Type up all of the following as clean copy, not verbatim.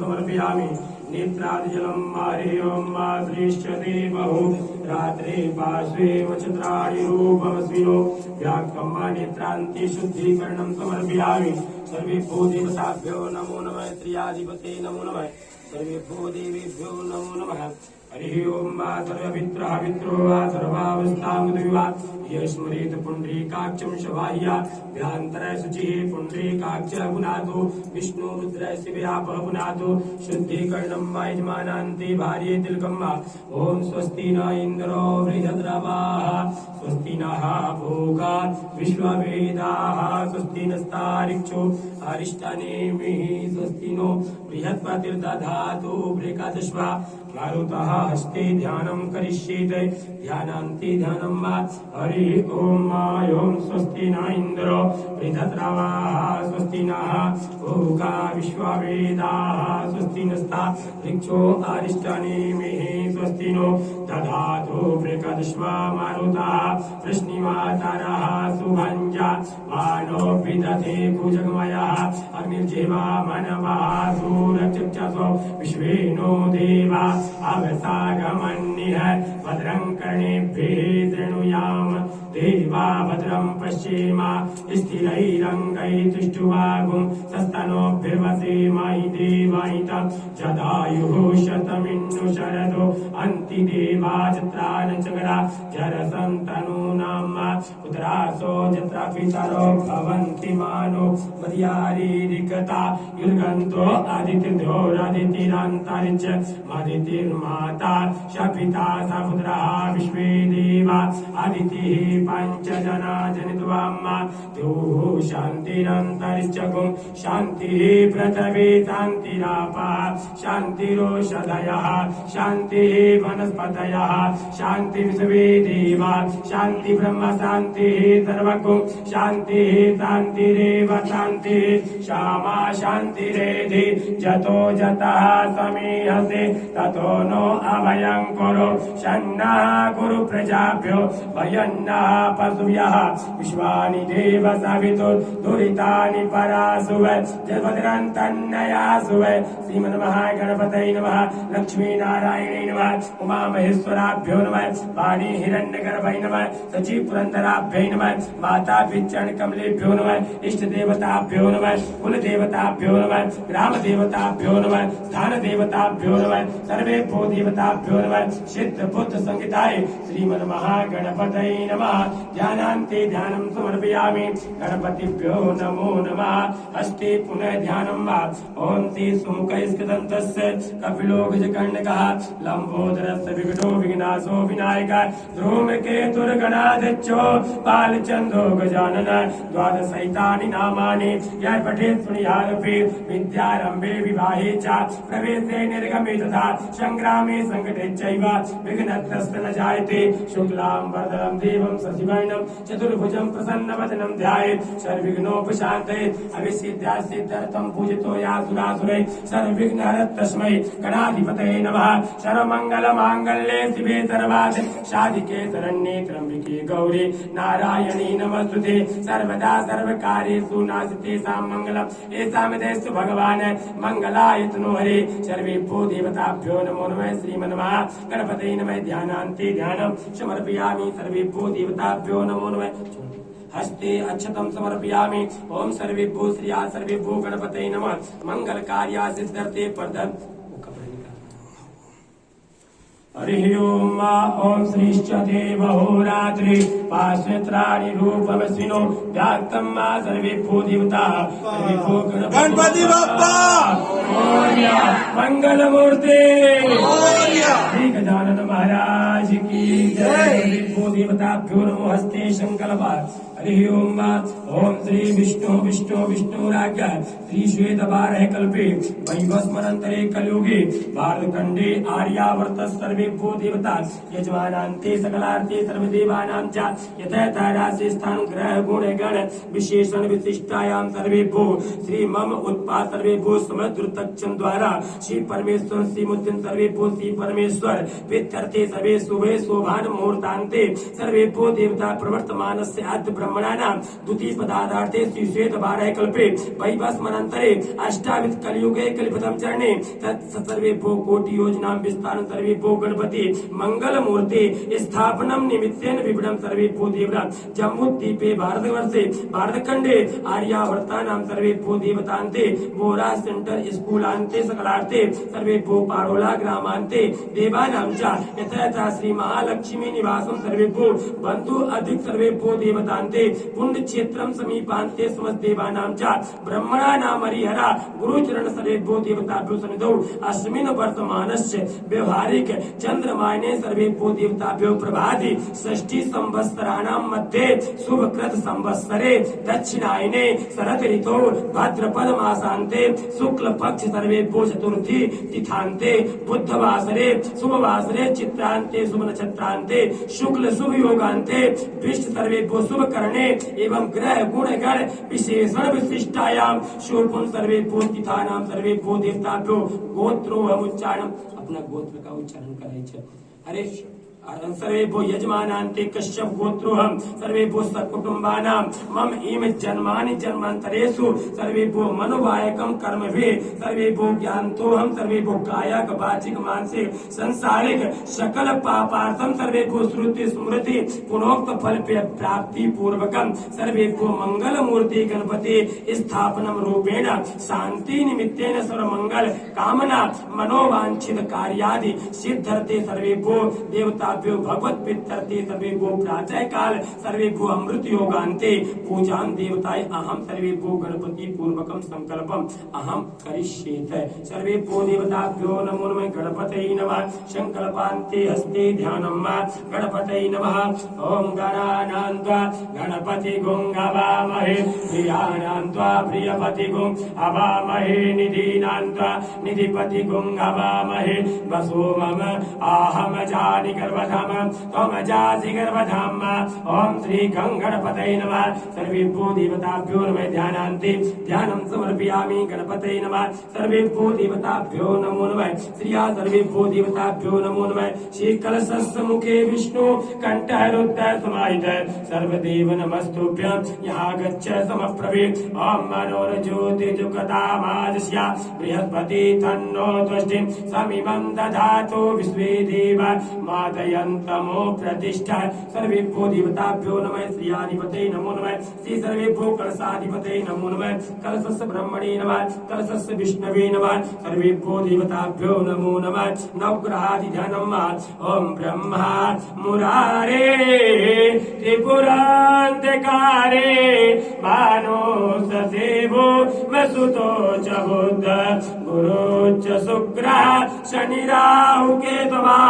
समर्पयामि नेत्रादिजलं मारेयं मा दृश्यते बहु रात्रे पार्श्वे वचत्राणि रूपमस्मिनो व्याक्तं मा नेत्रान्ति शुद्धीकरणं समर्पयामि सर्वेभ्यो देवताभ्यो नमो नमः त्रियाधिपते नमो नमः सर्वेभ्यो देवेभ्यो नमो नमः हरिः ओं वा सर्वमित्रः मित्रो वा सर्वावस्थामुद्विवा यस्मरेत पुण्डरीकाक्षं शवाह्या भ्यान्तरः शुचिः पुण्डरीकाक्ष पुनातो विष्णु रुद्र शिव्यापः पुनातो शुद्धीकरणं वा यजमानान्ते भार्ये तिलकं वा ॐ स्वस्ति न इन्द्रो बृहद्रवाः स्वस्ति नः भोगा विश्ववेदाः स्वस्ति नस्तारिक्षो अरिष्टनेमिः स्वस्ति नो बृहस्पतिर्दधातु बृहदश्वा मारुतः हस्ते ध्यानं करिष्येते ध्यानान्ते ध्यानं वा हरिः ओं स्वस्ति न इन्द्रो बृहद्रवाः स्वस्ति नः भोगा विश्ववेदाः स्वस्ति नस्तारिक्षो अरिष्टनेमिः स्वस्ति नो दधातु बृहदश्वा मारुतः वृष्णिमातरः सुभञ्जा मानो विदधे भुजगमयः अग्निर्जेवा मनवः सूरचक्षसो विश्वेनो देवा अवसागमन्यः भद्रं कर्णेभिः शृणुयाम देवा भद्रं पश्येम स्थिरैरङ्गैस्तुष्टुवागुं सस्तनोभिर्वसेमहि देवहितं जदायुः शतमिन्नु शरदो अन्ति देवा जत्रान चकरा जरसन्तनूनां पुत्रासो जत्रा पितरो भवन्ति मानो मर्यारीरिकता युर्गन्तो आदित्यद्योरादितिरान्तरिच मदितिर्माता शपिता सपुत्रः विश्वे देवा अदितिः पञ्चजना जनित्वाम्मा द्योः शान्तिरन्तरिक्षगुं शान्तिः पृथिवी शान्तिरापः शान्तिरोषधयः शान्तिः वनस्पतयः शान्ति विश्वे देवा शान्ति ब्रह्म शान्तिः सर्वगुं शान्तिः शान्तिरेव शान्तिः श्यामा शान्तिरेधि जतो जतः समीहसे ततो नो अभयं कुरु शन्नः कुरु प्रजाभ्यो भयन्नः पशुभ्यः विश्वानि देव सवितुर्दुरितानि परासुव जगद्रन्तन्नयासुव श्रीमन्महागणपतये नमः लक्ष्मीनारायणे नमः उमामहेश्वराभ्यो नमः वाणी हिरण्यगर्भये नमः सची पुरन्दराभ्यै नमः माता पिचरणकमलेभ्यो नमः इष्ट देवताभ्यो नमः कुल देवताभ्यो नमः ग्राम देवताभ्यो नमः स्थान देवताभ्यो नमः सर्वेभ्यो देवताभ्यो नमः सिद्ध बुद्ध संहिताय श्रीमन्महागणपतये नमः ध्यानान्ते ध्यानं समर्पयामि गणपतिभ्यो नमो नमः हस्ते पुनः ध्यानं वा ॐ ते सुमुखैस्कदन्तस्य कपिलो गजकर्णकः लम्बोदरस्य विकटो विघ्नाशो विनायकः धूमकेतुर्गणाध्यक्षो बालचन्द्रो गजानन द्वादशैतानि नामानि यः पठेत् शृणुयादपि विद्यारम्भे विवाहे च प्रवेशे निर्गमे तथा संग्रामे संकटे चैव विघ्नस्तस्य न जायते शुक्लाम्बरधरं देवं शशिवर्णं चतुर्भुजं प्रसन्नवदनं ध्यायेत् सर्वविघ्नोपशान्तये अविसिद्धासिद्धर्थं पूजितो यासुरासुरैः सर्वविघ्नहरः तस्मै गणाधिपतये नमः सर्वमङ्गलमाङ्गल्ये शिवे सर्वार्थ साधिके शरण्ये त्र्यम्बके गौरी नारायणी नमस्तुते सर्वदा सर्वकार्येषु नास्ति सां मङ्गलम् एतावदेस्तु भगवान् मङ्गलायतनो हरे सर्वेभ्यो देवताभ्यो नमो नमः श्रीमन्मः गणपतये नमः ध्यानान्ते ध्यानं समर्पयामि सर्वेभ्यो देवताभ्यो नमो नमः हस्ते अक्षतं समर्पयामि ओम सर्वेभ्यो श्रिया सर्वेभ्यो गणपतये नमः मंगल कार्या सिद्धर्थे प्रदम हरिः ओं श्रीश्च देवहोरात्रि पाश्वत्राणि रूपमस्मिनो व्याक्तं मा सर्वेभ्यो देवताः सर्वेभ्यो गणपति बप्पा मोरया मंगलमूर्ते मोरया श्री गजानन महाराज की जय। सर्वेभ्यो देवताभ्यो नमो हस्ते संकल्पः हरि ओम। ओम श्री विष्णु विष्णु विष्णुराज्ञ श्री श्वेत बारह कल्पे वैवस्मरंतरे कलयुगे भारतखंडे आर्यावर्त सर्वेभ्यो देवता यजमानान्ते सकलार्थे सर्वदेवानां च यथा राशि स्थान ग्रह गुण गण विशेषण विशिष्टायां सर्वेभ्यो श्री मम उत्पाद सर्वेभ्यो समुद्रतक्षण द्वारा श्री परमेश्वर श्री मुद्दन सर्वेभ्यो श्री परमेश्वर वित्यर्थे सर्वे शुभे शोभान मुहूर्तान्ते सर्वेभ्यो देवता प्रवर्तमानस्य आद्य ब्रह्मणानां द्वितीय पदार्थार्थे श्री श्वेत बारह कल्पे वैवस्मरंतरे अष्टाविध कलयुगे कलिपतम चरणे सर्वेभ्यो कोटि योजनां विस्तारं सर्वेभ्यो गणपति मंगल मूर्ति स्थापनम निमित्तेन विपुलं सर्वेभ्यो देवता जम्बूद्वीपे भारतवर्षे भारतखंडे आर्यावर्तानां सर्वेभ्यो देवतान्ते बोरा सेंटर स्कूलान्ते सकलार्थे सर्वेभ्यो पारोला ग्रामान्ते देवानां च यथा श्री महालक्ष्मी निवासं सर्वेभ्यो बंधु अधिक सर्वेभ्यो देवतान्ते पुण्य क्षेत्रम समीपान्ते समस्त देवानां च ब्रह्मणानां हरिहरा गुरुचरण सर्वेभ्यो देवताभ्यो सन्निधौ अस्मिन् वर्तमानस्य व्यवहारिक चंद्रमाने सर्वेभ्यो देवताभ्यो प्रभाति षष्ठी संवत्सराणां मध्ये शुभकृत संवत्सरे दक्षिणायने शरद ऋतौ भाद्रपद मासान्ते शुक्ल पक्ष सर्वेभ्यो चतुर्थी तिथान्ते बुधवासरे शुभवासरे चित्रान्ते शुभ नक्षत्रान्ते शुक्ल शुभ योगान्ते विष्ट सर्वेभ्यो शुभ करणे एवं ग्रह गुण गण विशेषण विशिष्टायां शुभं सर्वेभ्यो तिथानां सर्वेभ्यो देवताभ्यो गोत्रोऽहम् उच्चारणम् अपना गोत्र का उच्चारण कराय छे। अरे सर्वेभ्यो यजमानान्ते कश्यप गोत्रोऽहम् सर्वेभ्यो सकुटुम्बानां मम इम जन्मानि जन्मान्तरेषु सर्वेभ्यो मनोवायकं कर्मभिः सर्वेभ्यो ज्ञानतोऽहम् सर्वेभ्यो कायक वाचिक मानसिक संसारिक सकल पापार्थं सर्वेभ्यो श्रुति स्मृति पुनोक्त फल प्राप्ति पूर्वकं सर्वेभ्यो मंगल मूर्ति गणपति स्थापनम रूपेण शांति निमित्तेन सर्वमंगल कामना मनोवांछित कार्यादि सिद्धर्थे सर्वेभ्यो देवता भगवत पितर्थे सर्वेभ्यो प्रातः काल सर्वेभ्यो अमृत योगान्ते पूजां देवताय अहम सर्वेभ्यो गणपति पूर्वकं संकल्पम अहम करिष्येत। सर्वेभ्यो देवताभ्यो नमो नमः गणपतये नमः। संकल्पान्ते हस्ते ध्यानं मा गणपतये नमः। ओम गणानां त्वा गणपति गुं हवामहे प्रियाणां त्वा प्रियपति गुं हवामहे निधीनां त्वा निधिपति गुं हवामहे वसो मम आहम जानि गर्भ त्वं जासि गर्भधाम। ओम श्री गणपतये नमः। सर्वेभ्यो देवताभ्यो नमः। ध्यानान्ते ध्यानं समर्पयामि गणपतये नमः। सर्वेभ्यो देवताभ्यो नमो नमः। श्रिया सर्वेभ्यो देवताभ्यो नमो नमः। श्री कलशस्य मुखे विष्णु कंठः रुद्र समाहित सर्वदेव नमस्तुभ्यं यहाँ गच्छ समप्रभे। ओम मनोरज्योतिजुगतामाजस्या बृहस्पति तन्नो त्वष्टिं समिमं दधातु विश्वे देव मातयन्तमो प्रतिष्ठा। सर्वेभ्यो देवताभ्यो नमः। श्रियाधिपतये नमो नमः। श्री सर्वेभ्यो कलशाधिपतये नमो नमः। कलशस्य ब्रह्मणे नमः। कलशस्य विष्णवे नमः। सर्वेभ्यो देवताभ्यो नमो नमः। नवग्रहाधिध्यानं ओम ब्रह्मा मुरारे त्रिपुरान्धकारे भानो ससेवो वसुतो च बुध गुरु च शुक्र शनि राहु केतवः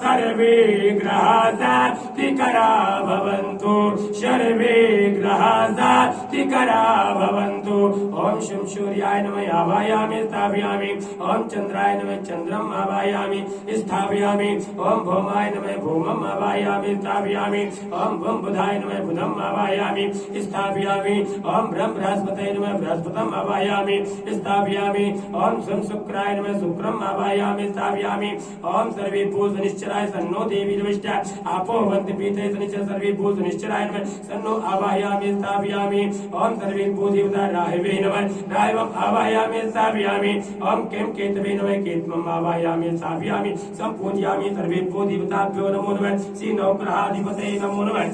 सर्वे ग्रहाः सात्विकरा भवन्तु सर्वे ग्रहाः सात्विकरा भवन्तु। ओम शं सूर्याय नमः आवाहयामि स्थापयामि। ओम चंद्राय नमः चंद्रम आवाहयामि स्थापयामि। ओम भौमाय नमः भौमम आवाहयामि स्थापयामि। ओम भं बुधाय नमः बुधम आवाहयामि स्थापयामि। ओम ब्रह्म बृहस्पतये नमः बृहस्पतम आवाहयामि स्थापयामि। ओम शं शुक्राय नमः शुक्रम आवाहयामि स्थापयामि। ओम सर्वेभ्यो शनिश्चराय सन्नो देवी नमस्ते आपो वन्ति पीते शनिश्चर सर्वेभ्यो शनिश्चराय नमः सन्नो आवाहयामि स्थापयामि। ओम सर्वेभ्यो देवता राहवे नमः राहवम् आवाहयामि स्थापयामि। ओम केम केतवे नमः केतवम् आवाहयामि स्थापयामि संपूजयामि। सर्वेभ्यो देवताभ्यो नमो नमः। श्री नवग्रहाधिपतये नमो नमः।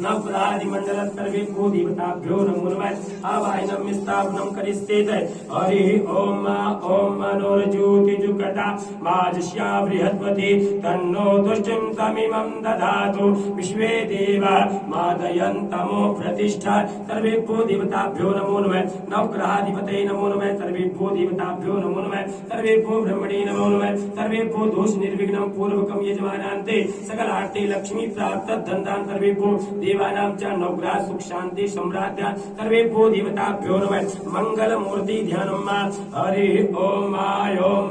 नवग्रहादिमण्डल सर्वेभ्यो देवताभ्यो नमो नमः। आवाहनं स्थापनं करिष्येत्। हरिः ओम ओम मनोरज्योतिजुगता माजस्या बृहस्पति तन्नो तुष्टिं समिमं दधातु विश्वे देवा मादयन्तमो प्रतिष्ठा। सर्वेभ्यो देवताभ्यो नमो नमः। नवग्रहाधिपतये नमो नमः। सर्वेभ्यो देवताभ्यो नमो नमः। सर्वेभ्यो ब्रह्मणे नमो नमः। सर्वेभ्यो दोष निर्विघ्नं पूर्वकं यजमानान्ते सकलार्थे लक्ष्मी प्राप्त धनदान सर्वेभ्यो देवानां च नवग्रह सुख शांति सम्राज्ञ सर्वेभ्यो देवताभ्यो नमः मंगल मूर्ति ध्यानम् हरि ओम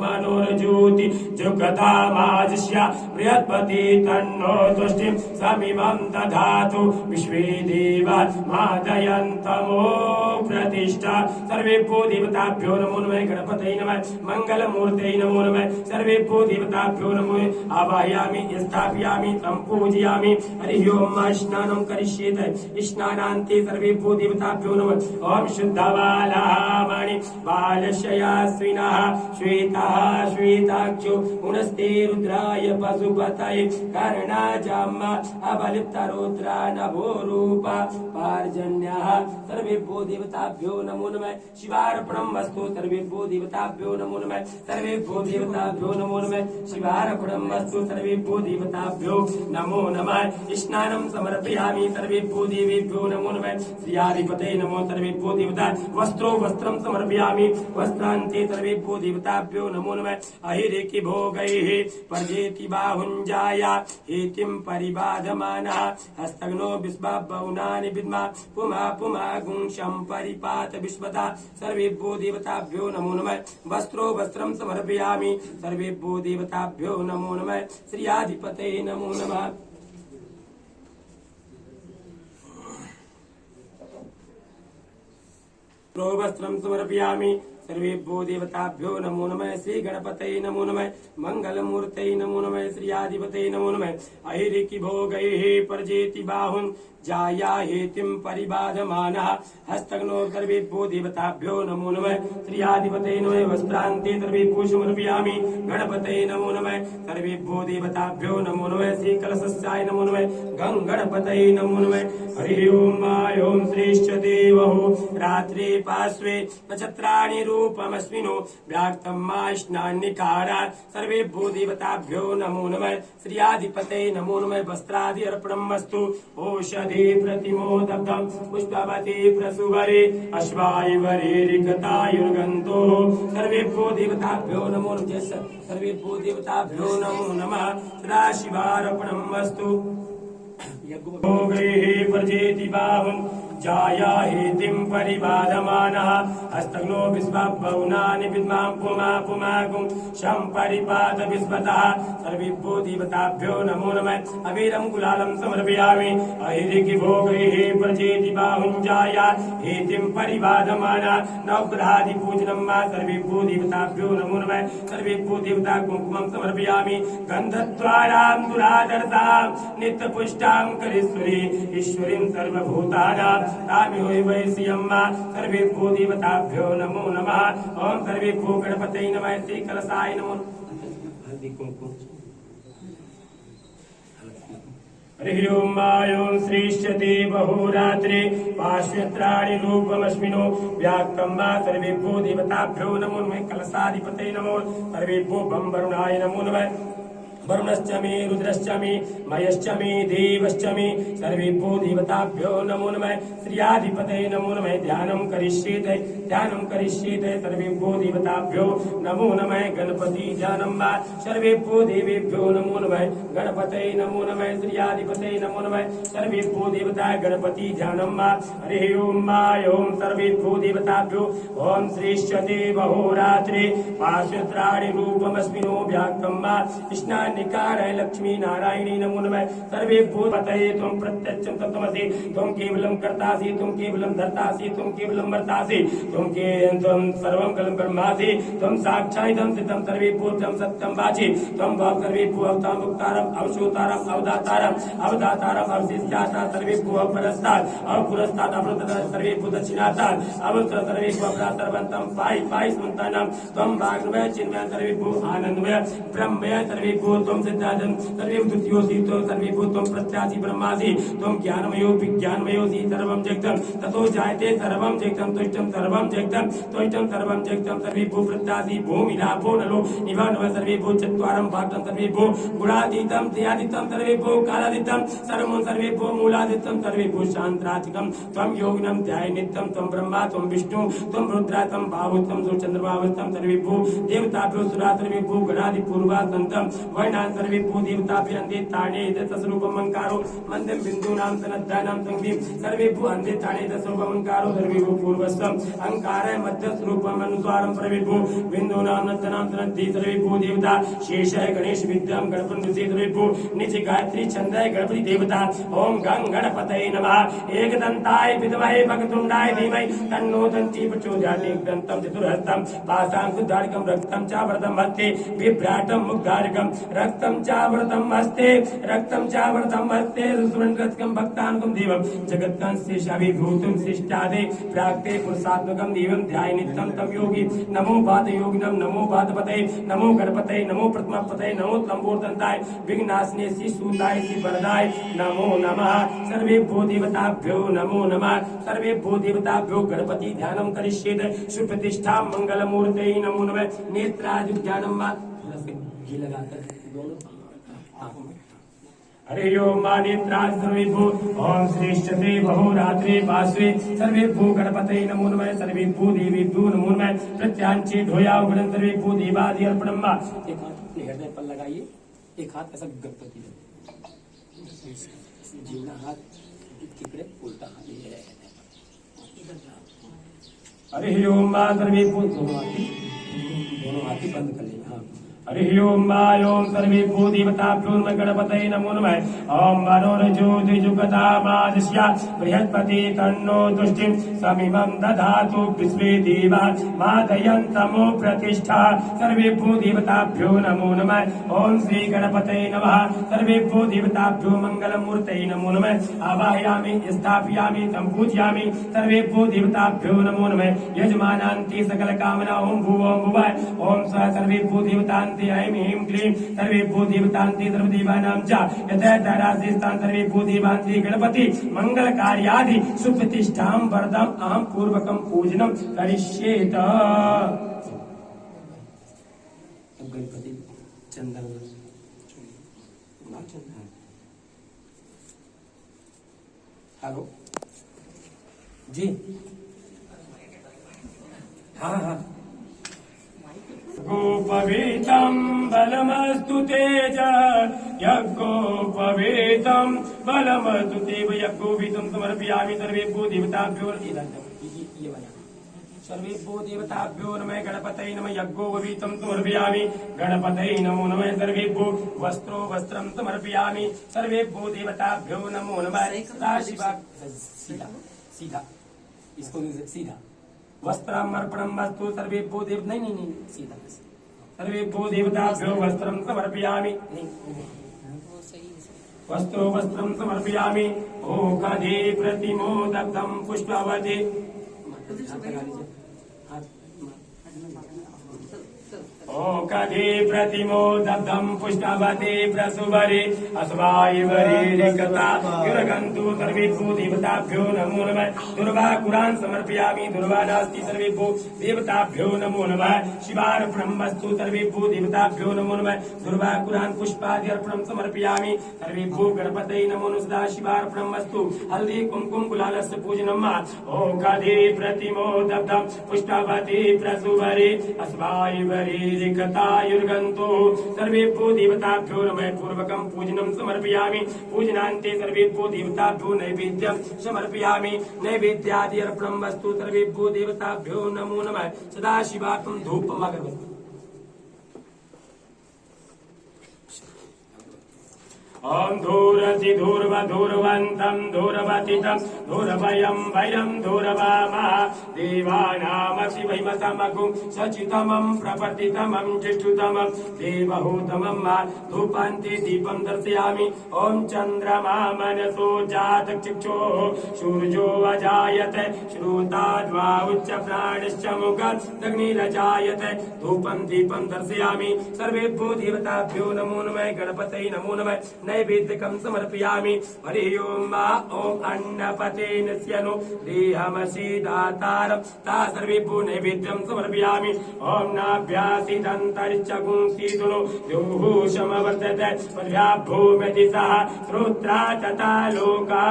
मनोरज्योति जुगतामाजस्य बृहस्पति तन्नो तुष्टिं समिमं दधातु विश्वे देवा मादयन्तमो प्रतिष्ठा सर्वेभ्यो देवताभ्यो नमो नमः गणपतये नमः मंगलमूर्तये नमो नमः सर्वेभ्यो देवताभ्यो नमो आवाहयामि स्थापयामि तं पूजयामि हरि ओम स्नानं करिष्येत् स्नानान्ते सर्वेभ्यो देवताभ्यो नमः ओम शुद्धबालामणि बालशयास्विनः श्वेताः श्वेताक्षो गुणस्ते रुद्राय पशुपतये कर्णाजाम्मा अबलिप्तरुद्रा नभो रूपा पार्जन्यः सर्वेभ्यो देवताभ्यो नमो नमः शिवार्पणमस्तु सर्वेभ्यो देवताभ्यो नमो नमः सर्वेभ्यो देवताभ्यो नमो नमः शिवार्पणमस्तु सर्वेभ्यो देवताभ्यो नमो नमः स्नानं समर्पयामि सर्वेभ्यो देवेभ्यो नमो नमः श्रियाधिपतये नमो सर्वेभ्यो देवता वस्त्रं समर्पयामि वस्त्रान्ते सर्वेभ्यो देवताभ्यो नमो नमः अहिरेकि भोगैः पर्जेति बाहुञ्जाया हेतिं परिबाधमानः हस्तग्नो विश्वाबहुनानि विद्मा पुमा पुमा गुंशं परिपात विश्वदा सर्वेभ्यो देवताभ्यो नमो नमः वस्त्रं समर्पयामि सर्वेभ्यो देवताभ्यो नमो नमः श्रियाधिपतये नमो नमः वस्त्रं समर्पयामि सर्वेभ्यो देवताभ्यो नमो नमः श्री गणपतये नमो नमः मंगलमूर्तये नमो नमः श्रियाधिपतये नमो नमः अहिरिकि भोगैः पर्जेति बाहुन् जाया हेतिं परिबाधमानः हस्तग्नो सर्वेभ्यो देवताभ्यो नमो नमः श्रियाधिपतये नमः वस्त्रान्ते सर्वेभ्यो समर्पयामि गणपतये नमो नमः सर्वेभ्यो देवताभ्यो नमो नमः श्री कलशस्याय नमो नमः गणपतये नमो नमः हरि ओम श्रेष्ठ देवो रात्रे पार्श्वे नक्षत्राणि रूपमस्मिनो व्याक्तं मा स्नान्निकारात् सर्वेभ्यो देवताभ्यो नमो नमः श्रियाधिपतये नमो नमः वस्त्रादि अर्पणमस्तु औषधि प्रतिमोदब्धं पुष्पवती प्रसुवरे अश्वायुवरे रिक्तायुर्गन्तो सर्वेभ्यो देवताभ्यो नमो नमः सर्वेभ्यो देवताभ्यो नमो नमः सदाशिवार्पणमस्तु भोगैः पर्जेति बाहुन् जाया हेतिं परिबाधमानः हस्तग्नो विश्वाबहुनानि विद्मां पुमा पुमागुं शं परिपात विश्वतः सर्वेभ्यो देवताभ्यो नमो नमः अबीरं गुलालं समर्पयामि अहिरिकि भोगैः पर्जेति बाहुन् जाया हेतिं परिबाधमानः नवग्रहादि पूजनं मा सर्वेभ्यो देवताभ्यो नमो नमः सर्वेभ्यो देवता कुङ्कुमं समर्पयामि गन्धद्वारां दुरादर्तां नित्यपुष्टां करीश्वरी ईश्वरीं सर्वभूतानां तामिहोय वैश्यम्मा सर्वेभ्यो देवताभ्यो नमो नमः ओम सर्वेभ्यो गणपतये नमः श्री कलशाय नमो हरि ओम श्रीष्यते बहुरात्रे पाश्यत्राणि रूपमस्मिनो व्याक्तं मा सर्वेभ्यो देवताभ्यो नमो नमः कलशाधिपतये नमो सर्वेभ्यो बं वरुणाय नमो नमः वरुणश्च मे रुद्रश्च मे मयश्च मे देवश्च मे सर्वेभ्यो देवताभ्यो नमो नमः श्रियाधिपतये नमो नमः ध्यानं करिष्येत् सर्वेभ्यो देवताभ्यो नमो नमः गणपति ध्यानं वा सर्वेभ्यो देवेभ्यो नमो नमः गणपतये नमो नमः श्रियाधिपतये नमो नमः सर्वेभ्यो देवता गणपति ध्यानं वा हरि ओम सर्वेभ्यो देवताभ्यो ओम श्रीष्यते बहुरात्रे पार्श्वत्राणि रूपमस्मिनो व्याक्तं वा स्नान निकाराय लक्ष्मी नारायणी नमो नमः सर्वेभ्यो पतये त्वं प्रत्यक्षं तत्त्वमसि त्वं केवलं कर्तासि त्वं केवलं धर्तासि त्वं केवलं वर्तासि त्वं सर्वं कलं ब्रह्मासि त्वं साक्षादिदं सिद्धं सर्वेभ्यो त्वं सत्यं वाचि त्वं भव सर्वेभ्यो अवतारं मुक्तारं अवशोतारं अवदातारं अवशिष्टाता सर्वेभ्यो अपरस्तात् अवपुरस्तात् अवृततात् सर्वेभ्यो दक्षिणातात् अवृत सर्वेभ्यो अपरात् सर्वन्तं पाहि स्मन्तानां त्वं भाग्नमय चिन्मय सर्वेभ्यो आनन्दमय ब्रह्ममय सर्वेभ्यो त्वं सिद्धार्थं सर्वेभ्यो द्वितीयोऽसि त्वं सर्वेभ्यो त्वं प्रत्यासि ब्रह्मासि त्वं ज्ञानमयो विज्ञानमयोऽसि सर्वं जगतं ततो जायते सर्वं जगतं तुष्टं सर्वं जगतं तुष्टं सर्वं जगतं सर्वेभ्यो प्रत्यासि भूमिरापो नलो निभानव सर्वेभ्यो चत्वारं भागं सर्वेभ्यो गुणातीतं त्रियातीतं सर्वेभ्यो कालातीतं सर्वं सर्वेभ्यो मूलातीतं सर्वेभ्यो शान्त्राधिकं त्वं योगिनं ध्याय नित्यं त्वं ब्रह्मा त्वं विष्णु त्वं रुद्रा त्वं बाहु त्वं चन्द्रमावस्तं सर्वेभ्यो देवताभ्यो सुरा सर्वेभ्यो गणादिपूर्वा सन्तं यजमानान् सर्वेभ्यो देवताभ्यः अन्ते ताणे तस्वरूपमङ्कारो मन्दं बिन्दूनां तनद्दानां संगतिं सर्वेभ्यो अन्ते ताणे तस्वरूपमङ्कारो सर्वेभ्यो पूर्वस्वम् अंकाराय मध्यस्वरूपम् अनुस्वारं सर्वेभ्यो बिन्दूनां नद्दानां तनद्धि सर्वेभ्यो देवता शेषाय गणेश विद्यां गणपति सर्वेभ्यो निज गायत्री छंदाय गणपति देवता ओम गं गणपतये नमः एकदंताय विद्महे वक्रतुंडाय धीमहि तन्नो दन्ती प्रचोदयात् एकदन्तं चतुर्हस्तं पाशांकुधारकं रक्तं चावृतं हस्ते बिभ्राटं मुग्धारकं रक्तं चावृतं हस्ते रक्तं चावृतं हस्ते सुरंगतकं भक्तानुकं देवं जगत्कं शेषाभिभूतं शिष्टादे प्राक्ते पुरुषात्मकं देवं ध्याय नित्यं तं योगी नमो पाद योगिनं नमो पादपतये नमो गणपतये नमो प्रथमपतये नमो लंबोदन्ताय विघ्नाशने सूताय वरदाय नमो नमः सर्वेभ्यो देवताभ्यो नमो नमः सर्वेभ्यो देवताभ्यो गणपति ध्यानं करिष्येत् सुप्रतिष्ठा मंगलमूर्तये नमो नमः नेत्रादि ध्यानं वा घी लगाकर दोनों आंखों में हरे ओम नेत्रादि सर्वेभ्यो ओम श्रेष्ठते बहुरात्रे पार्श्वे सर्वेभ्यो गणपतये नमो नमः सर्वेभ्यो देवेभ्यो नमो नमः प्रत्यांचे ढोया उगड़न सर्वेभ्यो देवादि अर्पणम वा एक हाथ अपने हृदय पर लगाइए एक हाथ ऐसा गणपति जीवना हाथ तिकडे उल्टा हाथ ये है हरे ओम सर्वेभ्यो दोनों हाथी बंद कर लेना हाँ हरि ओम ओम सर्वेभ्यो देवताभ्यो नमः गणपतये नमो नमः ओम वरुणज्योतिजुगतामादिश्य बृहस्पति तन्नो तुष्टिं समिमं दधातु विश्वे देवा मादयन्तमो प्रतिष्ठा सर्वेभ्यो देवताभ्यो नमो नमः ओम श्री गणपतये नमः सर्वेभ्यो देवताभ्यो मंगलमूर्तये नमो नमः आवाहयामि स्थापयामि संपूजयामि सर्वेभ्यो देवताभ्यो नमो नमः यजमानान्ते सकल कामना ओम भुवः ओम सर्वेभ्यो देवतान् ऐं ह्रीं क्लीं सर्वेभ्यो देवतान्ते सर्वदेवानां च यथाराशिस्तान् सर्वेभ्यो देवान्ते गणपति मंगलकार्यादि सुप्रतिष्ठां वरदम् अहं पूर्वकं पूजनं करिष्येत गणपति चंदन हेलो जी हाँ हाँ गोपवीतं बलमस्तु तेज यज्ञोपवीतं बलमस्तु तेज यज्ञोपवीतं समर्पयामि सर्वेभ्यो देवताभ्यो ये वाला सर्वेभ्यो देवताभ्यो नमः गणपतये नमः यज्ञोपवीतं समर्पयामि गणपतये नमो नमः सर्वेभ्यो वस्त्रो वस्त्रं समर्पयामि सर्वेभ्यो देवताभ्यो नमो नमः सदाशिवा सीधा सीधा इसको सीधा वस्त्रम अर्पणम वस्तु सर्वेभ्यो देव नहीं सीधा सर्वेभ्यो देवताभ्यो वस्त्रम समर्पयामि वस्त्रो वस्त्रम समर्पयामि ओकाधे प्रतिमो दग्धम पुष्पवते ओकाधे प्रतिमो दग्धम पुष्पवते प्रसुवरे अस्वायुवरे रिक्ता युरगन्तु सर्वेभ्यो देवताभ्यो नमो नमः दुर्वा कुरान् समर्पयामि दुर्वा नास्ति सर्वेभ्यो देवताभ्यो नमो नमः शिवार्पणं वस्तु सर्वेभ्यो देवताभ्यो नमो नमः दुर्वा कुरान् पुष्पादि अर्पणं समर्पयामि सर्वेभ्यो गणपतये नमो नमः सदा शिवार्पणं वस्तु हल्दी कुमकुम गुलालस्य पूजनं मा ओकाधे प्रतिमो दग्धं पुष्पवते प्रसुवरे अस्वायुवरे रिक्तायुर्गन्तु सर्वेभ्यो देवताभ्यो नमः पूर्वकं पूजनं समर्पयामि पूजनान्ते सर्वेभ्यो देवताभ्यो नैवेद्यं समर्पयामि नैवेद्यादि अर्पणं वस्तु सर्वेभ्यो देवताभ्यो नमो नमः सदाशिवात्मं धूपम् अगरबत्ती ओम धूरति धूर्व धूर्वन्तं धूर्वतितं धूर्वयं वयं धूर्वामः देवानामसि वैमतमगुं सचितमं प्रपतितमं जिष्टुतमं देवहूतमं मा धूपान्ते दीपं दर्शयामि ओम चन्द्रमा मनसो जातचक्षुः सूर्यो अजायते श्रोताद्वा उच्च प्राणश्च मुखदग्निरजायते धूपं दीपं दर्शयामि सर्वेभ्यो देवताभ्यो नमो नमः गणपतये नमो नमः नैवेद्यकं समर्पयामि। हरि ओम ओम अन्नपतेन स्यनु देहमसि दातारं ता सर्वेभ्यो नैवेद्यं समर्पयामि। ओम नाभ्यासितन्तरिक्षगुंसीतुनो योषमवर्तते भूम्यदिशः श्रोत्रा तथा लोका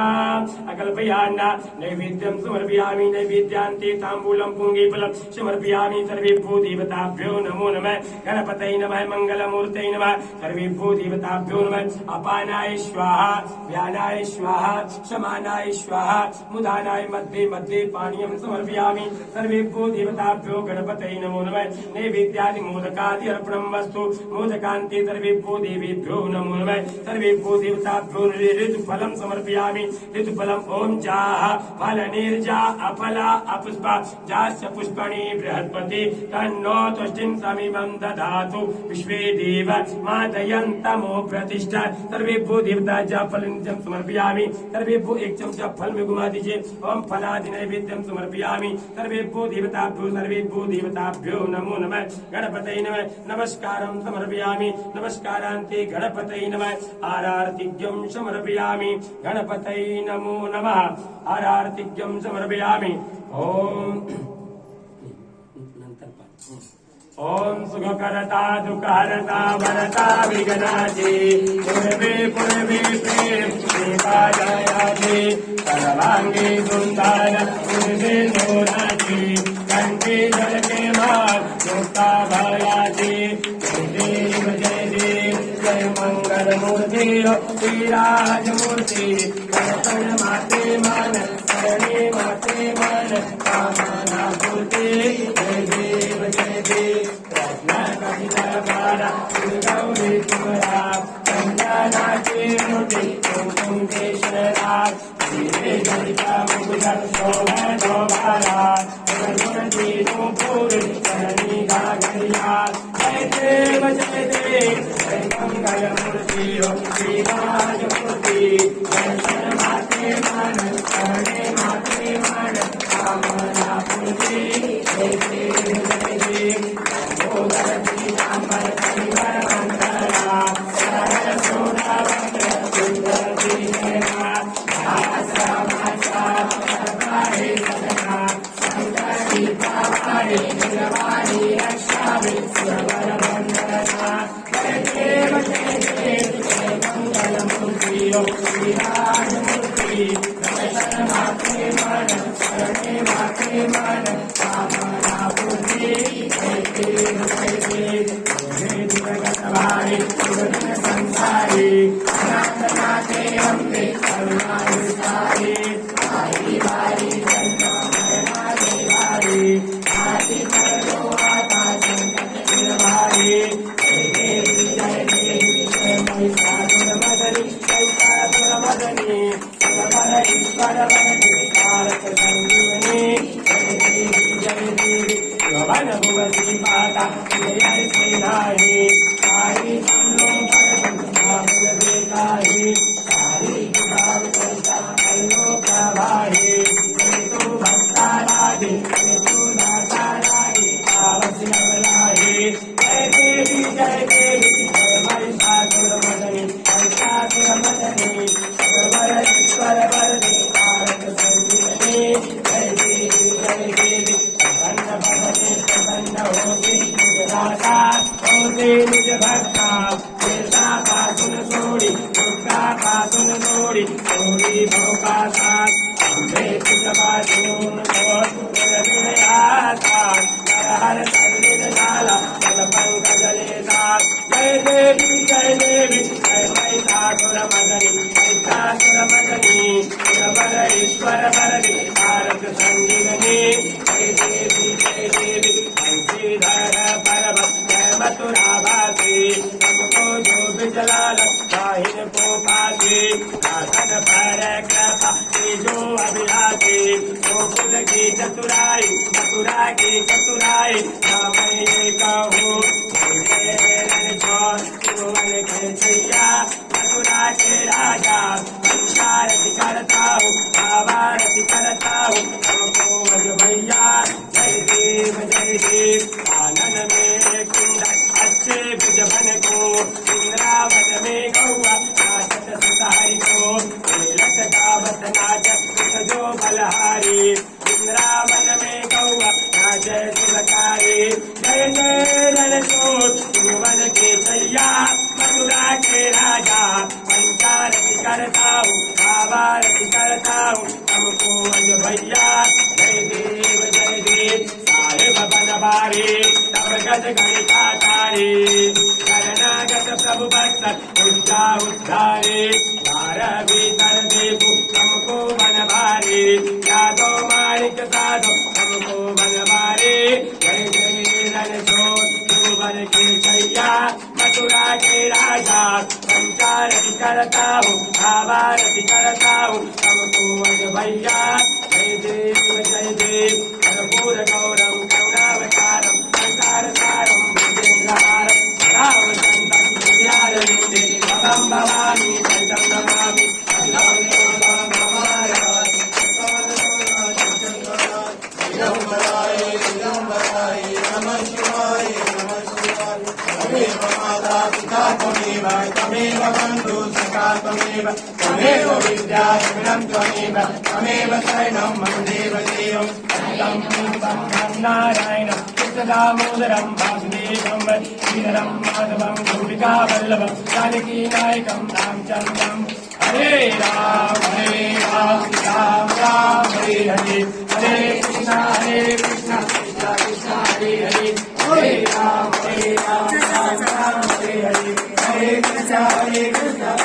अकल्पयान्न नैवेद्यं समर्पयामि। नैवेद्यान्ते ताम्बूलं पुङ्गीफलं समर्पयामि। सर्वेभ्यो देवताभ्यो नमो नमः। गणपतये नमः। मंगलमूर्तये नमः। सर्वेभ्यो देवताभ्यो नमः। अपानाय स्वाहा, व्यानाय स्वाहा, समानाय स्वाहा, मुदानाय मध्ये मध्ये पानीयं समर्पयामि। सर्वेभ्यो देवताभ्यो गणपतये नमो नमः। नैवेद्यादि मोदकादि अर्पणं वस्तु मोदकान्ते सर्वेभ्यो देवेभ्यो नमो नमः। सर्वेभ्यो देवताभ्यो ऋतुफलं समर्पयामि। ऋतुफलम् ओम जाः फलनिर्जा अफला अपुष्पा जास्य पुष्पणि बृहस्पति तन्नो तुष्टिं समीपं दधातु विश्वे देव मादयन्तमो प्रतिष्ठा। सर्वेभ्यो देवताभ्यो फलनिर्जं समर्पयामि। सर्वेभ्यो एक चमचा फल में घुमा दीजिए। ओम फलादि नैवेद्यं समर्पयामि। सर्वेभ्यो देवताभ्यो नमो नमः। गणपतये नमः। नमस्कारं समर्पयामि। नमस्कारान्ते गणपतये नमः। आरार्तिज्ञं समर्पयामि। गणपतये नमो नमः। आरार्तिज्ञं समर्पयामि। ओम ओम सुखकरता दुःखहरता वरता विघ्नाची पूर्वे पूर्वे प्रेम दीपाजयाची सर्वांगी सुंदर पूर्वे नोराची कंठी झलके मार मुक्ता भयाची जय देव जय मंगल मूर्ति श्रीराज मूर्ति गणपण माते मन करणी माते मन कामना पूर्ति जय देव जय देव गौरी तुमरा चंदनाची मूर्ति कुमकुम केशरा जलिता मुकुट शोभनो भारात दीनो पूरी करणी गागरिया जय देव जय मंगल मूर्ति श्रीराज मूर्ति दर्शन माते मन करणे माते मन कामना पूर्ति जय देव जय देव जय जय रणछोड़ त्रिभुवन के सैया मथुरा के राजा संचारति करता हूँ आवारति करता हूँ तुमको अज भैया जय देव साहेब बनवारी तब गज गणिता तारी शरणागत प्रभु भक्त उद्धा उद्धारे द्वार भीतर देखो तुमको बनवारी यादो माणिक साधो तुमको बनवारी जय जय रणछोड़ त्रिभुवन के सैया मथुरा के राजा संचारति करता हूँ आवारति करता हूँ तुमको अज भैया जय देव कर्पूर गौरम करुणावतारम संसार सारम भुजेन्द्रहारम रामचन्द्रं विद्यारण्ये भवं भवामि शरणं नमामि तमेव बन्धु सखा त्वमेव तमेव विद्या शरणं त्वमेव तमेव शरणं मम देवदेवं तं पुष्पं नारायणं कृष्णदामोदरं वासुदेवं श्रीधरं माधवं गोपिकावल्लभं जानकीनायकं रामचन्द्रं हरे राम राम राम हरे हरे हरे कृष्ण कृष्ण कृष्ण हरे हरे हरे राम राम राम हरे हरे हरे कृष्ण कृष्ण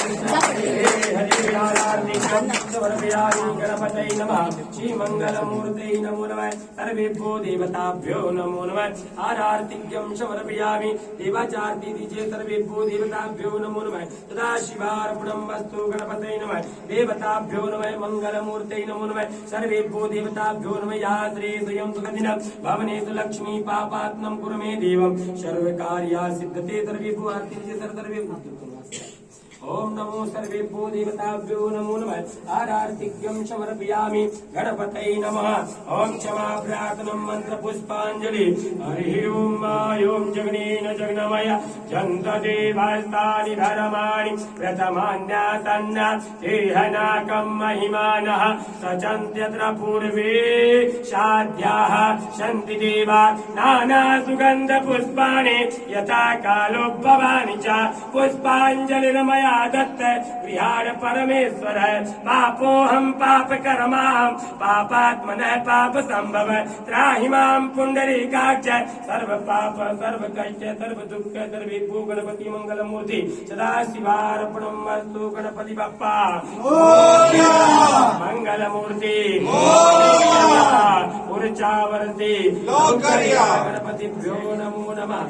कृष्ण हरे हरे आराधनामि गणपतये नमः श्रीमङ्गलमूर्तये नमो नमः सर्वेभ्यो देवताभ्यो नमो नमः आरार्तिक्यं समर्पयामि देवाचार्ति दीजिए सर्वेभ्यो देवताभ्यो नमो नमः सदाशिवार्पणं वस्तु गणपतये नमः देवताभ्यो नमः मङ्गलमूर्तये नमो नमः सर्वेभ्यो देवताभ्यो नमः या श्री स्वयं सुखदिनं भवनेषु लक्ष्मी पापात्मं कुरु मे देवं सर्वकार्या सिद्धते सर्वेभ्यो आरती दीजिए सर्वेभ्यो ओम नमो सर्वेभ्यो देवताभ्यो नमो नमः आरार्तिक्यं समर्पयामि गणपतये नमः ओम क्षमा प्रार्थनं मंत्र पुष्पांजलि हरि ओम ओम जगनेन जगन्मय जन्त देवास्तानि धर्माणि प्रथमान्यासन्ना देहनाकं महिमानः सचन्त्यत्र पूर्वे साध्याः सन्ति देवा नाना सुगन्ध पुष्पाणि यथा कालोद्भवानि च पुष्पाञ्जलिर्मया दत्त विहार परमेश्वर पापोहम पाप कर्माहम पापात्मनः पाप संभव त्राहि मां पुंडरीकाक्ष सर्व पाप सर्व कष्ट सर्व दुःख सर्व भू गणपति मंगल मूर्ति सदा शिवार्पणम् अस्तु गणपति बप्पा मंगल मूर्ति उर्चावर्ति गणपतिभ्यो नमो नमः।